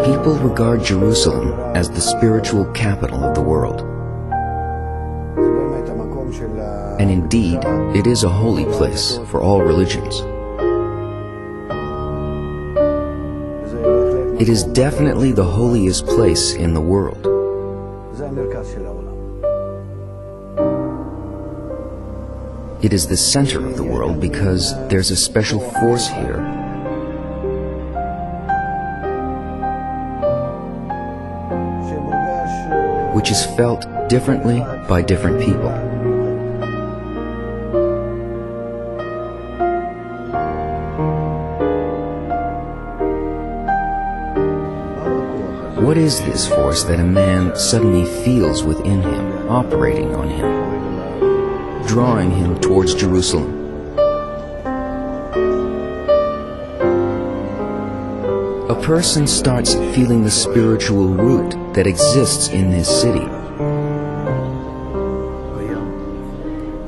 People regard Jerusalem as the spiritual capital of the world. And indeed, it is a holy place for all religions. It is definitely the holiest place in the world. It is the center of the world because there's a special force here which is felt differently by different people. What is this force that a man suddenly feels within him, operating on him, drawing him towards Jerusalem? A person starts feeling the spiritual root that exists in this city.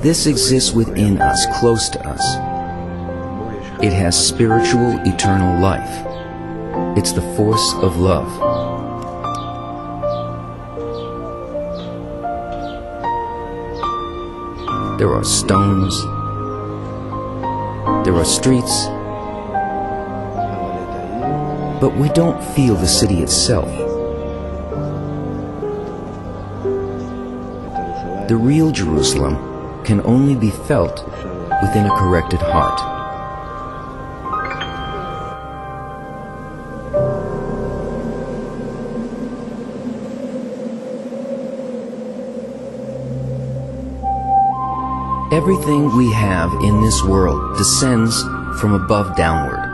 This exists within us, close to us. It has spiritual, eternal life. It's the force of love. There are stones, there are streets, but we don't feel the city itself. The real Jerusalem can only be felt within a corrected heart. Everything we have in this world descends from above downward.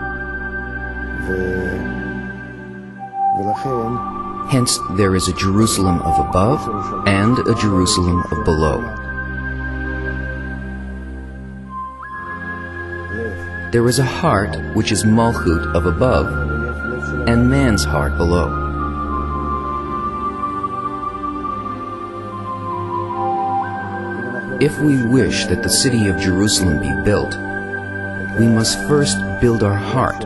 Hence, there is a Jerusalem of above and a Jerusalem of below. There is a heart which is Malchut of above and man's heart below. If we wish that the city of Jerusalem be built, we must first build our heart.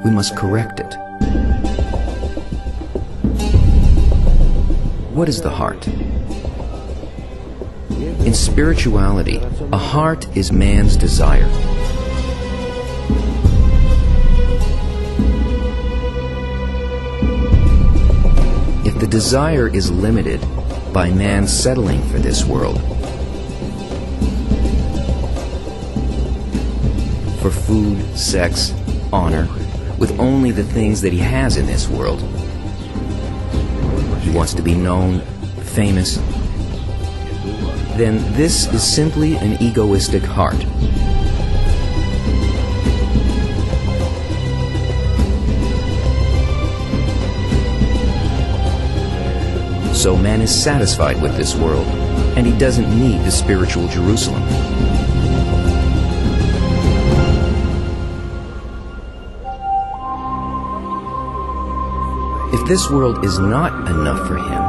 We must correct it. What is the heart? In spirituality, a heart is man's desire. If the desire is limited by man settling for this world, for food, sex, honor, with only the things that he has in this world. He wants to be known, famous. Then this is simply an egoistic heart. So man is satisfied with this world, and he doesn't need the spiritual Jerusalem. If this world is not enough for him,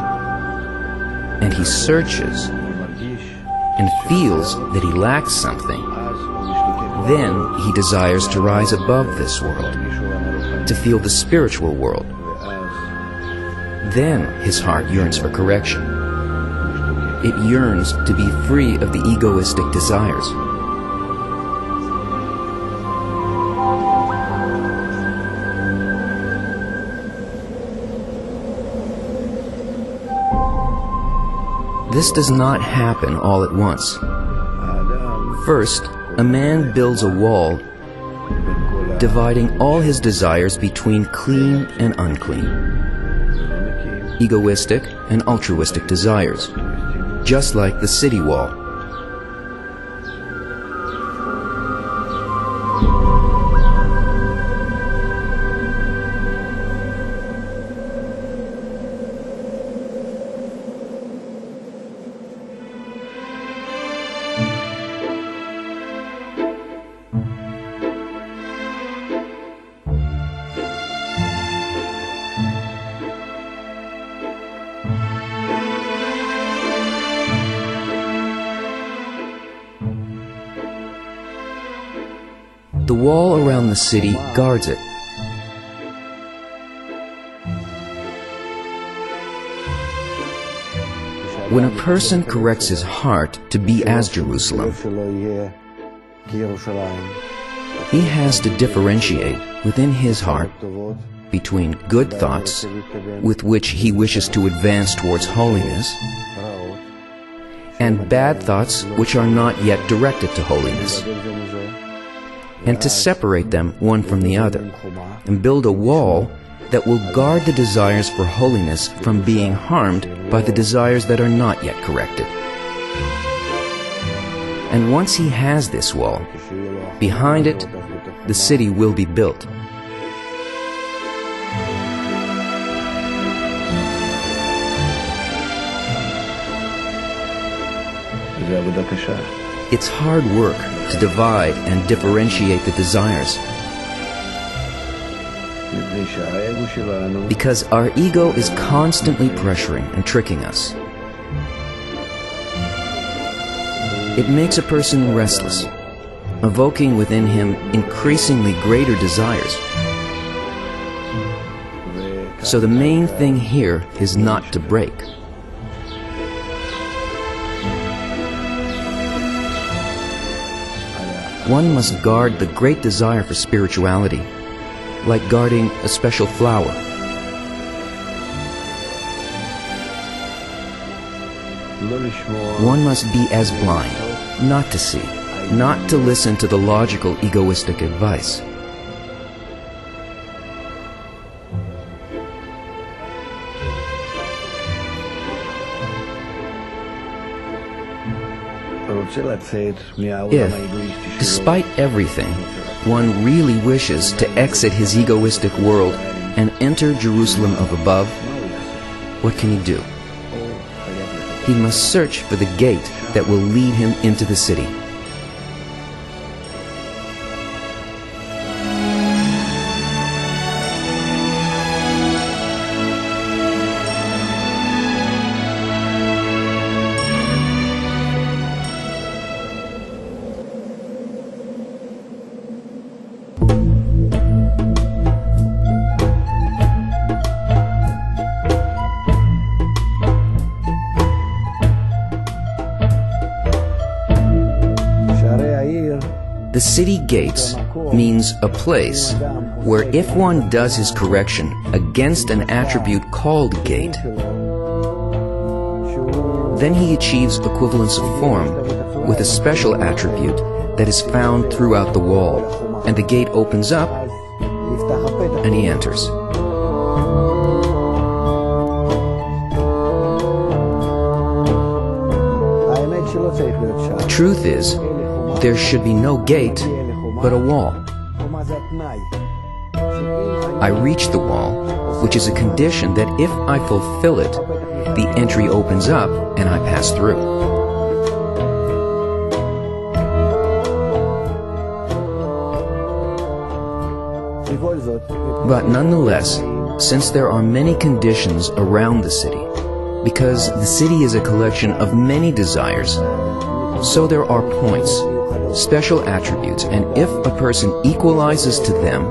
and he searches and feels that he lacks something, then he desires to rise above this world, to feel the spiritual world. Then his heart yearns for correction. It yearns to be free of the egoistic desires. This does not happen all at once. First, a man builds a wall dividing all his desires between clean and unclean, egoistic and altruistic desires, just like the city wall. The wall around the city guards it. When a person corrects his heart to be as Jerusalem, he has to differentiate within his heart between good thoughts with which he wishes to advance towards holiness and bad thoughts which are not yet directed to holiness, and to separate them one from the other and build a wall that will guard the desires for holiness from being harmed by the desires that are not yet corrected. And once he has this wall, behind it, the city will be built. It's hard work to divide and differentiate the desires, because our ego is constantly pressuring and tricking us. It makes a person restless, evoking within him increasingly greater desires. So the main thing here is not to break. One must guard the great desire for spirituality, like guarding a special flower. One must be as blind, not to see, not to listen to the logical, egoistic advice. If, despite everything, one really wishes to exit his egoistic world and enter Jerusalem of above, what can he do? He must search for the gate that will lead him into the city. The city gates means a place where if one does his correction against an attribute called gate, then he achieves equivalence of form with a special attribute that is found throughout the wall, and the gate opens up and he enters. The truth is, there should be no gate, but a wall. I reach the wall, which is a condition that if I fulfill it, the entry opens up and I pass through. But nonetheless, since there are many conditions around the city, because the city is a collection of many desires, so there are points, special attributes, and if a person equalizes to them,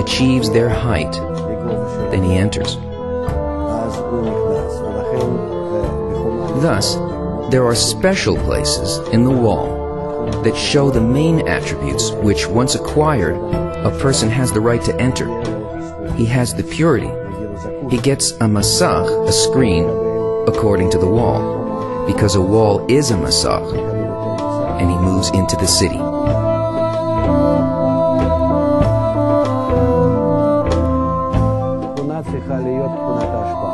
achieves their height, then he enters. Thus, there are special places in the wall that show the main attributes which, once acquired, a person has the right to enter. He has the purity. He gets a masach, a screen, according to the wall, because a wall is a masach, and he moves into the city.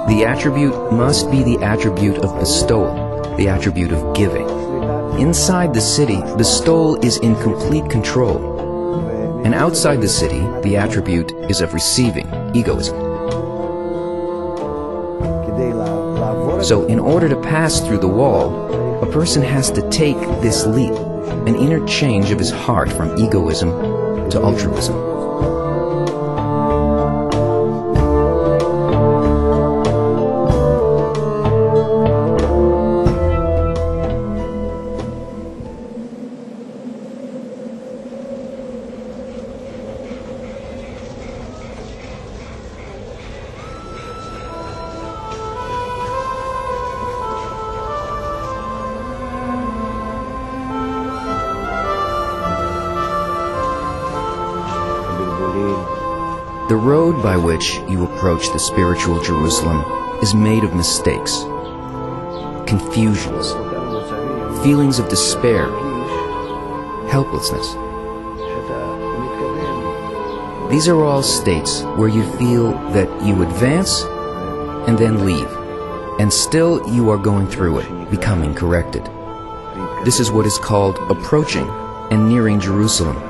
The attribute must be the attribute of bestowal, the attribute of giving. Inside the city, bestowal is in complete control, and outside the city, the attribute is of receiving, egoism. So in order to pass through the wall, a person has to take this leap, an inner change of his heart from egoism to altruism. The road by which you approach the spiritual Jerusalem is made of mistakes, confusions, feelings of despair, helplessness. These are all states where you feel that you advance and then leave, and still you are going through it, becoming corrected. This is what is called approaching and nearing Jerusalem.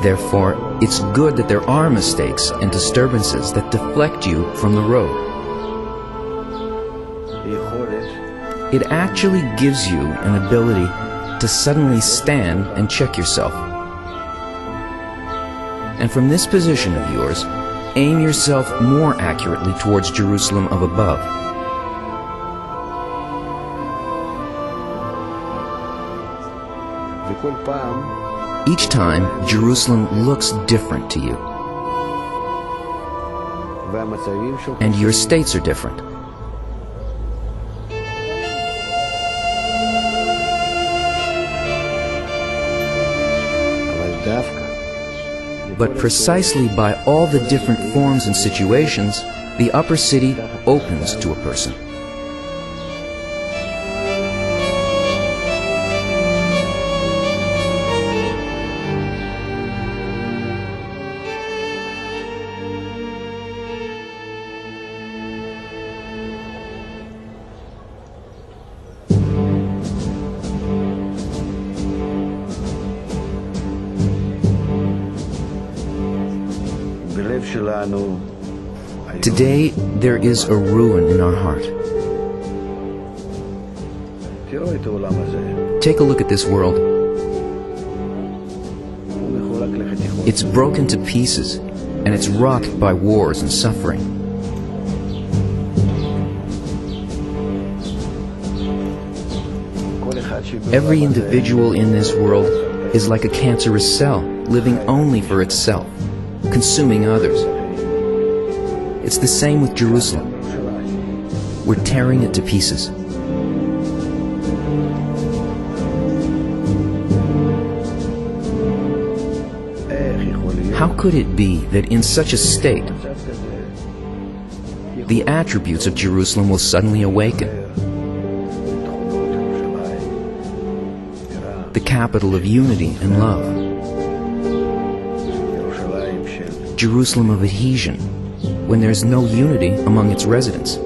Therefore, it's good that there are mistakes and disturbances that deflect you from the road. It actually gives you an ability to suddenly stand and check yourself. And from this position of yours, aim yourself more accurately towards Jerusalem of above. Each time, Jerusalem looks different to you. And your states are different. But precisely by all the different forms and situations, the upper city opens to a person. Today, there is a ruin in our heart. Take a look at this world. It's broken to pieces, and it's rocked by wars and suffering. Every individual in this world is like a cancerous cell, living only for itself, consuming others. It's the same with Jerusalem. We're tearing it to pieces. How could it be that in such a state, the attributes of Jerusalem will suddenly awaken? The capital of unity and love. Jerusalem of adhesion, when there's no unity among its residents.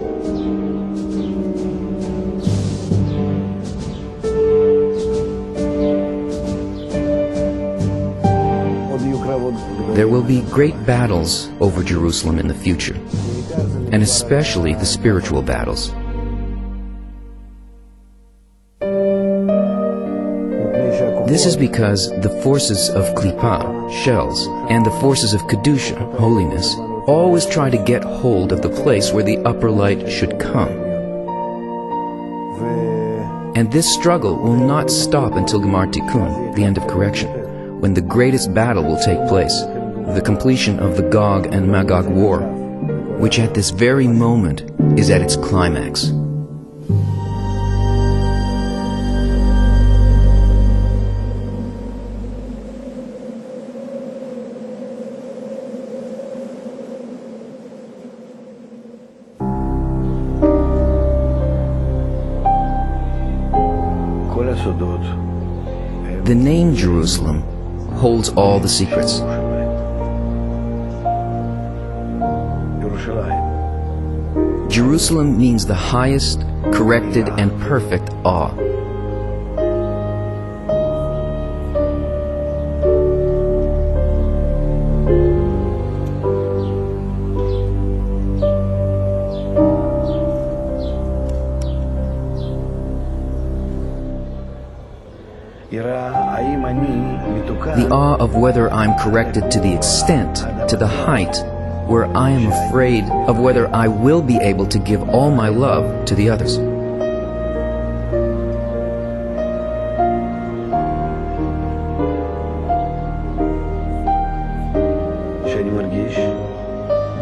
There will be great battles over Jerusalem in the future, and especially the spiritual battles. This is because the forces of klipa, shells, and the forces of kedusha, holiness, always try to get hold of the place where the upper light should come. And this struggle will not stop until Gemar Tikkun, the end of correction, when the greatest battle will take place, the completion of the Gog and Magog war, which at this very moment is at its climax. The name Jerusalem holds all the secrets. Jerusalem means the highest, corrected, and perfect awe. The awe of whether I'm corrected to the extent, to the height, where I am afraid of whether I will be able to give all my love to the others.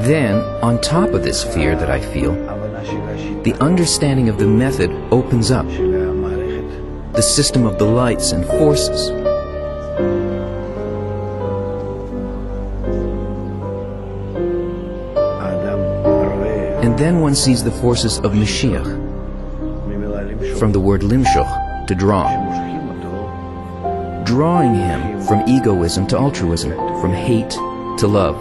Then, on top of this fear that I feel, the understanding of the method opens up, the system of the lights and forces. And then one sees the forces of Mashiach, from the word limshoch, to draw, drawing him from egoism to altruism, from hate to love,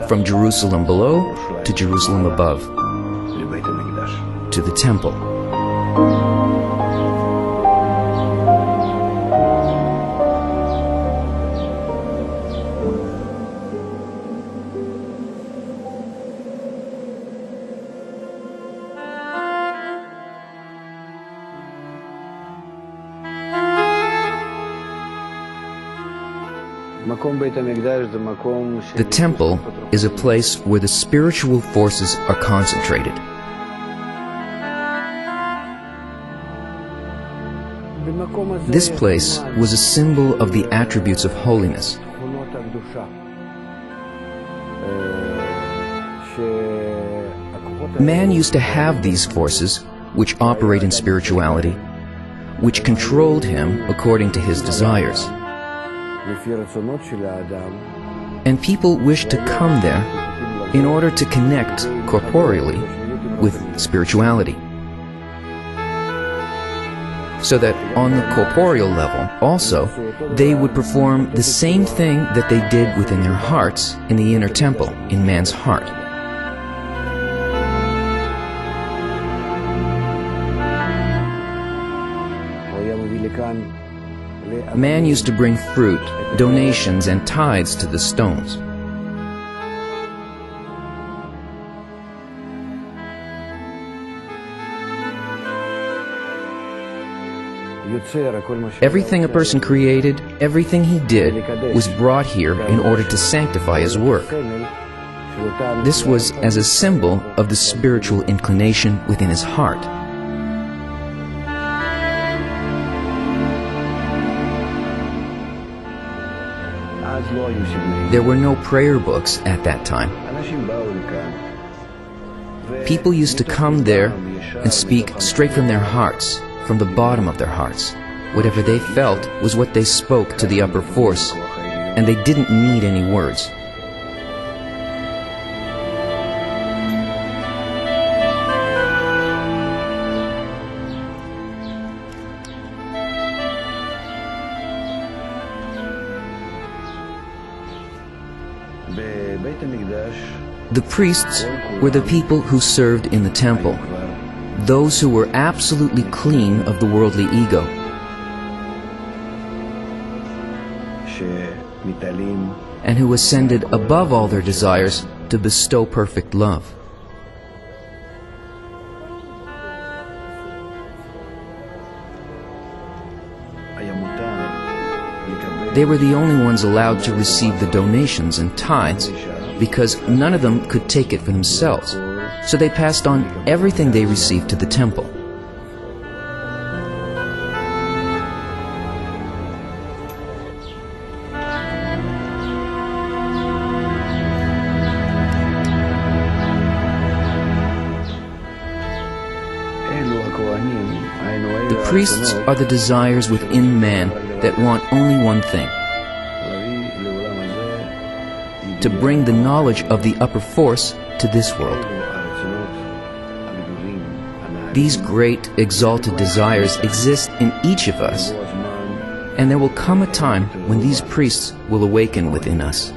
from Jerusalem below to Jerusalem above, to the temple. The temple is a place where the spiritual forces are concentrated. This place was a symbol of the attributes of holiness. Man used to have these forces which operate in spirituality, which controlled him according to his desires. And people wish to come there in order to connect corporeally with spirituality, so that on the corporeal level also they would perform the same thing that they did within their hearts in the inner temple, in man's heart. Man used to bring fruit, donations, and tithes to the stones. Everything a person created, everything he did, was brought here in order to sanctify his work. This was as a symbol of the spiritual inclination within his heart. There were no prayer books at that time. People used to come there and speak straight from their hearts, from the bottom of their hearts. Whatever they felt was what they spoke to the upper force, and they didn't need any words. The priests were the people who served in the temple, those who were absolutely clean of the worldly ego, and who ascended above all their desires to bestow perfect love. They were the only ones allowed to receive the donations and tithes, because none of them could take it for themselves, so they passed on everything they received to the temple. The priests are the desires within man that want only one thing: to bring the knowledge of the upper force to this world. These great, exalted desires exist in each of us, and there will come a time when these priests will awaken within us.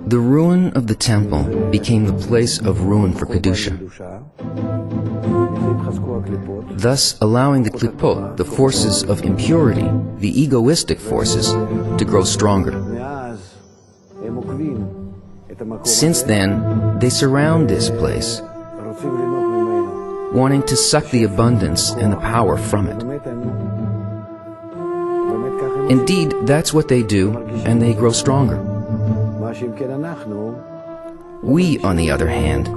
The ruin of the temple became the place of ruin for Kedusha, thus allowing the klipot, the forces of impurity, the egoistic forces, to grow stronger. Since then, they surround this place, wanting to suck the abundance and the power from it. Indeed, that's what they do, and they grow stronger. We, on the other hand,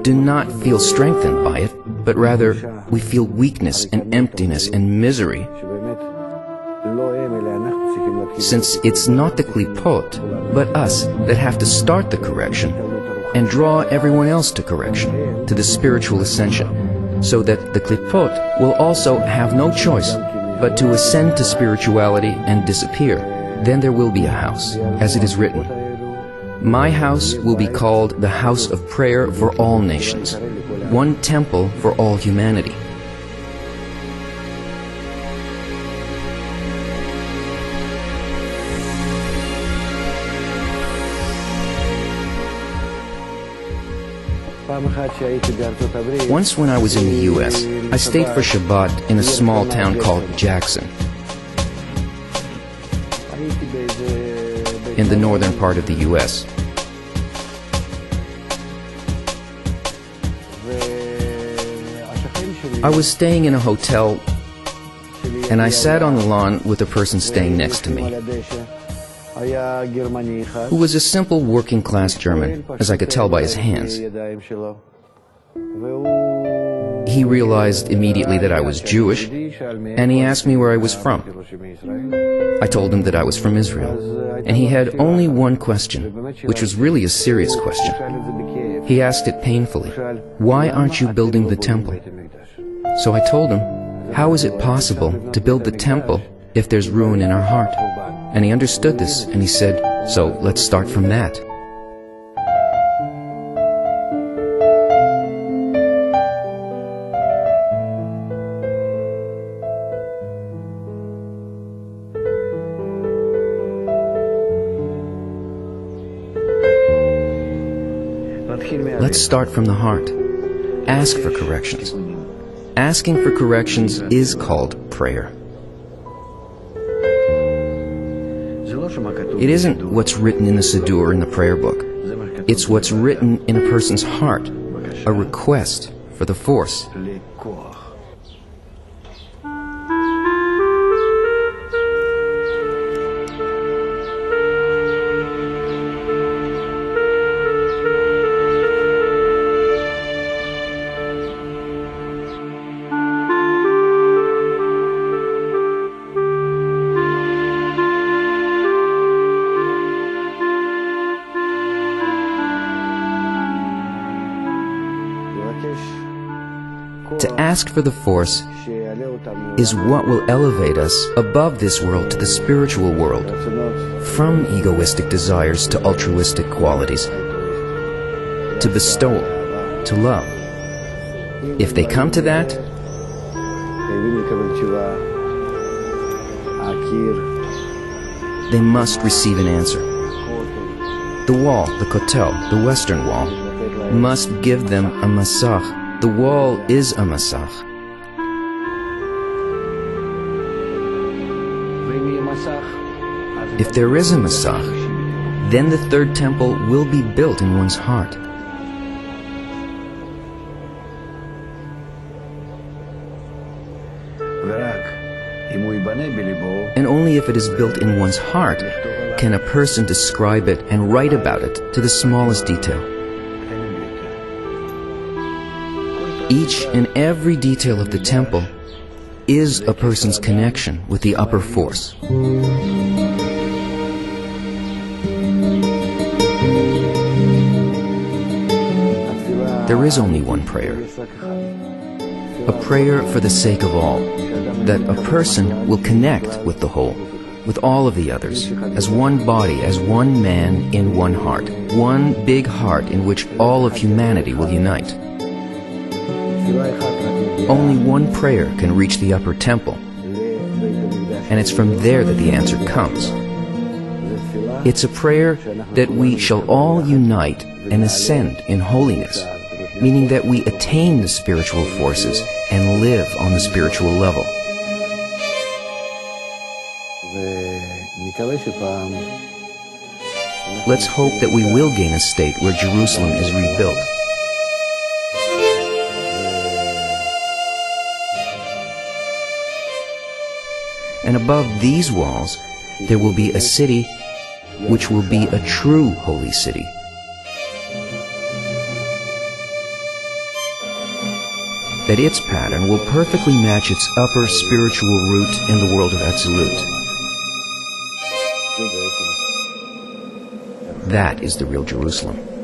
do not feel strengthened by it, but rather we feel weakness and emptiness and misery, since it's not the klipot, but us that have to start the correction and draw everyone else to correction, to the spiritual ascension, so that the klipot will also have no choice but to ascend to spirituality and disappear. Then there will be a house, as it is written, "My house will be called the house of prayer for all nations, one temple for all humanity." Once when I was in the U.S., I stayed for Shabbat in a small town called Jackson, in the northern part of the U.S. I was staying in a hotel, and I sat on the lawn with a person staying next to me, who was a simple working-class German, as I could tell by his hands. He realized immediately that I was Jewish, and he asked me where I was from. I told him that I was from Israel, and he had only one question, which was really a serious question. He asked it painfully, "Why aren't you building the temple?" So I told him, how is it possible to build the temple if there's ruin in our heart? And he understood this, and he said, so let's start from that. Let's start from the heart. Ask for corrections. Asking for corrections is called prayer. It isn't what's written in the Siddur in the prayer book. It's what's written in a person's heart, a request for the force. To ask for the force is what will elevate us above this world to the spiritual world, from egoistic desires to altruistic qualities, to bestowal, to love. If they come to that, they must receive an answer. The wall, the kotel, the western wall, must give them a masach. The wall is a masach. If there is a masach, then the third temple will be built in one's heart. And only if it is built in one's heart can a person describe it and write about it to the smallest detail. Each and every detail of the temple is a person's connection with the upper force. There is only one prayer. A prayer for the sake of all, that a person will connect with the whole, with all of the others, as one body, as one man in one heart, one big heart in which all of humanity will unite. Only one prayer can reach the upper temple, and it's from there that the answer comes. It's a prayer that we shall all unite and ascend in holiness, meaning that we attain the spiritual forces and live on the spiritual level. let's hope that we will gain a state where Jerusalem is rebuilt. And above these walls, there will be a city which will be a true holy city. That its pattern will perfectly match its upper spiritual root in the world of Absolute. That is the real Jerusalem.